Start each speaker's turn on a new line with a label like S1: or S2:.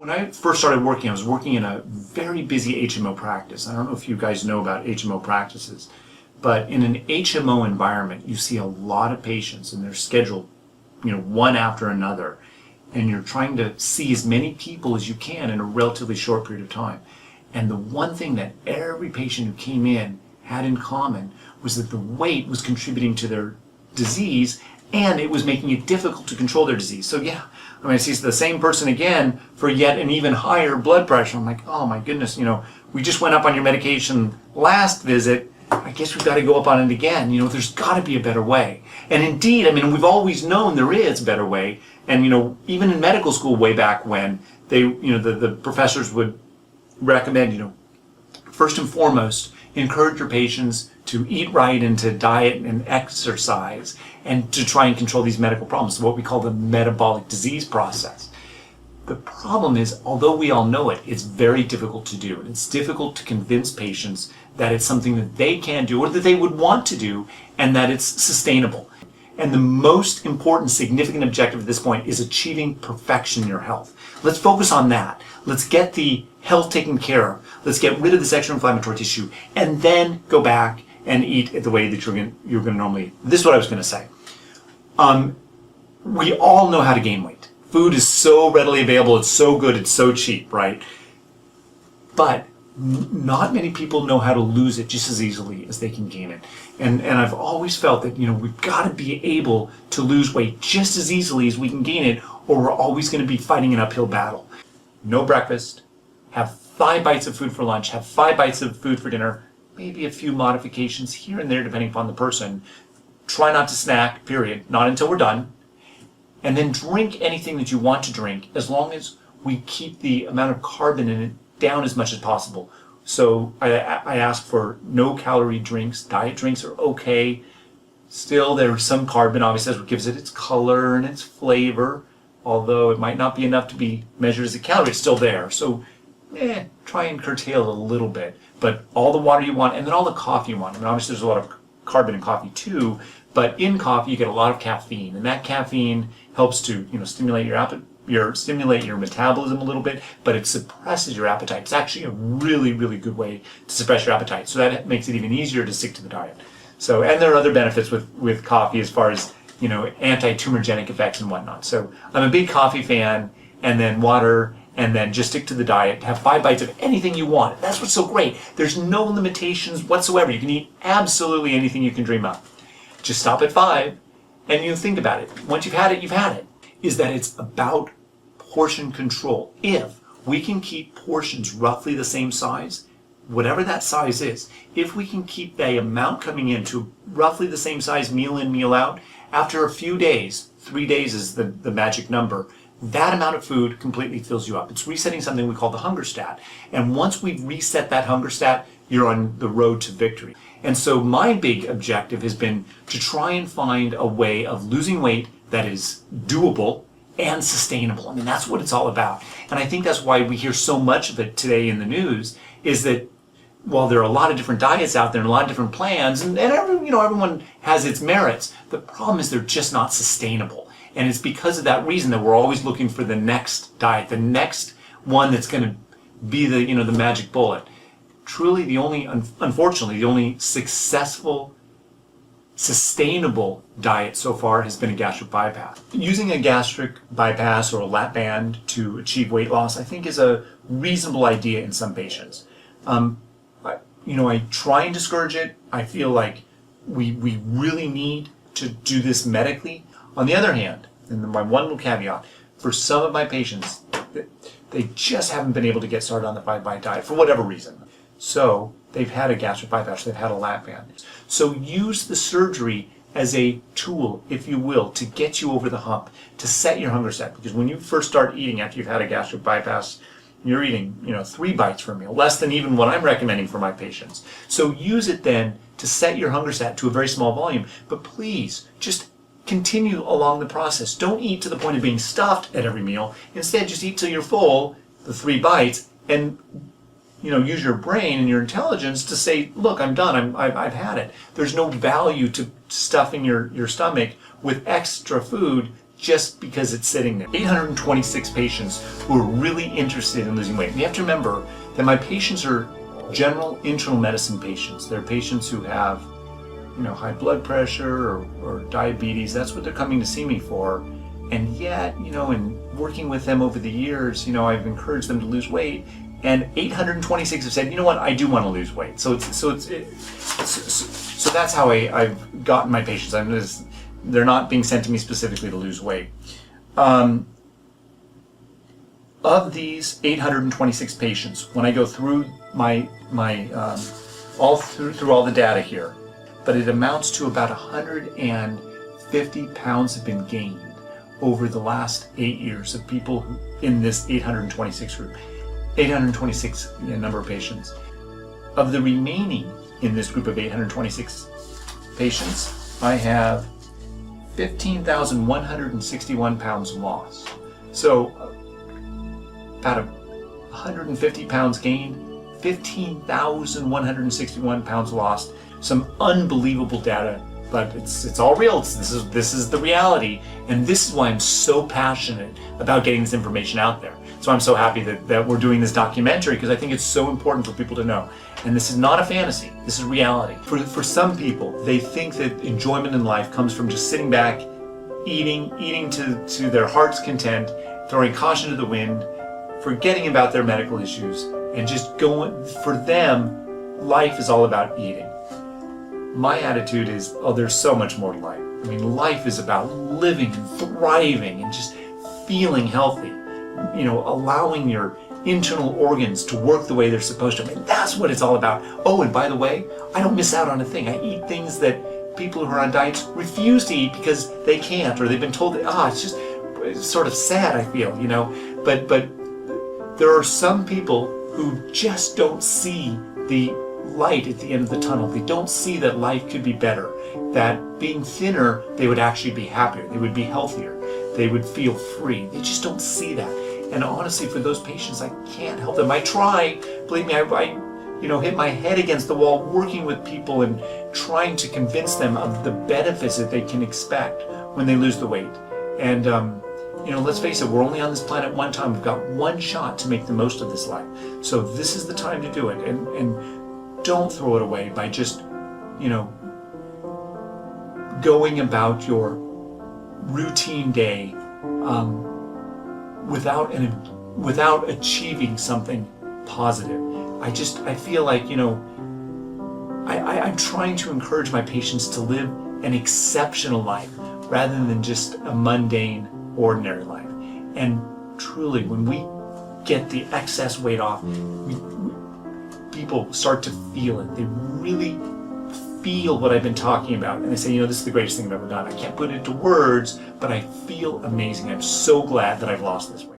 S1: When I first started working, I was working in a very busy HMO practice. I don't know if you guys know about HMO practices, but in an HMO environment, you see a lot of patients and they're scheduled, one after another. And you're trying to see as many people as you can in a relatively short period of time. And the one thing that every patient who came in had in common was that the weight was contributing to their disease, and it was making it difficult to control their disease. So yeah, I see the same person again for yet an even higher blood pressure. I'm like, oh my goodness, we just went up on your medication last visit. I guess we've got to go up on it again. There's got to be a better way. And indeed, we've always known there is a better way. And even in medical school way back when, the professors would recommend, first and foremost, encourage your patients to eat right and to diet and exercise and to try and control these medical problems, what we call the metabolic disease process. The problem is, although we all know it, it's very difficult to do. And it's difficult to convince patients that it's something that they can do or that they would want to do and that it's sustainable. And the most important, significant objective at this point is achieving perfection in your health. Let's focus on that. Let's get the health taken care of. Let's get rid of this extra inflammatory tissue and then go back and eat the way that you're going to normally eat. This is what I was going to say. We all know how to gain weight. Food is so readily available, it's so good, it's so cheap, right? But not many people know how to lose it just as easily as they can gain it. And I've always felt that, we've got to be able to lose weight just as easily as we can gain it, or we're always going to be fighting an uphill battle. No breakfast, have 5 bites of food for lunch, have 5 bites of food for dinner, maybe a few modifications here and there depending upon the person. Try not to snack, period, not until we're done. And then drink anything that you want to drink as long as we keep the amount of carbon in it down as much as possible. So I ask for no calorie drinks. Diet drinks are okay. Still, there's some carbon, obviously, that's what gives it its color and its flavor. Although it might not be enough to be measured as a calorie, it's still there. So try and curtail a little bit. But all the water you want, and then all the coffee you want. Obviously there's a lot of carbon in coffee too, but in coffee you get a lot of caffeine, and that caffeine helps to stimulate your metabolism a little bit, but it suppresses your appetite. It's actually a really, really good way to suppress your appetite. So that makes it even easier to stick to the diet. So, and there are other benefits with coffee as far as anti-tumorigenic effects and whatnot. So I'm a big coffee fan, and then water, and then just stick to the diet. Have 5 bites of anything you want. That's what's so great. There's no limitations whatsoever. You can eat absolutely anything you can dream of. Just stop at 5 and think about it. Once you've had it, you've had it. Is that it's about portion control. If we can keep portions roughly the same size, whatever that size is, if we can keep the amount coming in to roughly the same size meal in, meal out, after a few days, 3 days is the magic number, that amount of food completely fills you up. It's resetting something we call the hunger stat. And once we've reset that hunger stat, you're on the road to victory. And so my big objective has been to try and find a way of losing weight that is doable and sustainable. That's what it's all about. And I think that's why we hear so much of it today in the news, is that while there are a lot of different diets out there and a lot of different plans, and everyone has its merits, the problem is they're just not sustainable. And it's because of that reason that we're always looking for the next diet, the next one that's going to be the magic bullet. Truly, unfortunately, the only successful, sustainable diet so far has been a gastric bypass. Using a gastric bypass or a lap band to achieve weight loss, I think, is a reasonable idea in some patients. I try and discourage it. I feel like we really need to do this medically. On the other hand, and my one little caveat, for some of my patients, they just haven't been able to get started on the 5-bite diet for whatever reason. So they've had a gastric bypass, they've had a lap band. So use the surgery as a tool, if you will, to get you over the hump, to set your hunger set. Because when you first start eating after you've had a gastric bypass, you're eating 3 bites for a meal, less than even what I'm recommending for my patients. So use it then to set your hunger set to a very small volume. But please, just continue along the process. Don't eat to the point of being stuffed at every meal. Instead, just eat till you're full, the 3 bites, and use your brain and your intelligence to say, look, I'm done, I've had it. There's no value to stuffing your stomach with extra food just because it's sitting there. 826 patients who are really interested in losing weight. And you have to remember that my patients are general internal medicine patients. They're patients who have, high blood pressure or diabetes. That's what they're coming to see me for. And yet, in working with them over the years, I've encouraged them to lose weight, and 826 have said, you know what, I do want to lose weight. So that's how I've gotten my patients. They're not being sent to me specifically to lose weight. Of these 826 patients, when I go through my all through all the data here, but it amounts to about 150 pounds have been gained over the last 8 years of people who, in this 826 group, 826 number of patients. Of the remaining in this group of 826 patients, I have 15,161 pounds lost. So about 150 pounds gained, 15,161 pounds lost. Some unbelievable data, but it's all real. This is the reality, and this is why I'm so passionate about getting this information out there. So I'm so happy that we're doing this documentary, because I think it's so important for people to know. And this is not a fantasy, this is reality. For some people, they think that enjoyment in life comes from just sitting back, eating to their heart's content, throwing caution to the wind, forgetting about their medical issues, and just going. For them, life is all about eating. My attitude is, there's so much more to life. I mean, life is about living and thriving and just feeling healthy. Allowing your internal organs to work the way they're supposed to. I mean, that's what it's all about. Oh, and by the way, I don't miss out on a thing. I eat things that people who are on diets refuse to eat because they can't, or they've been told that, it's sort of sad, I feel, But there are some people who just don't see the light at the end of the tunnel. They don't see that life could be better, that being thinner, they would actually be happier, they would be healthier, they would feel free. They just don't see that. And honestly, for those patients, I can't help them. I try, believe me, I hit my head against the wall working with people and trying to convince them of the benefits that they can expect when they lose the weight. And let's face it, we're only on this planet one time. We've got one shot to make the most of this life. So this is the time to do it. And don't throw it away by just, going about your routine day without achieving something positive. I feel like, I'm trying to encourage my patients to live an exceptional life rather than just a mundane, ordinary life. And truly, when we get the excess weight off, people start to feel it. They really feel what I've been talking about. And they say, this is the greatest thing I've ever done. I can't put it into words, but I feel amazing. I'm so glad that I've lost this weight.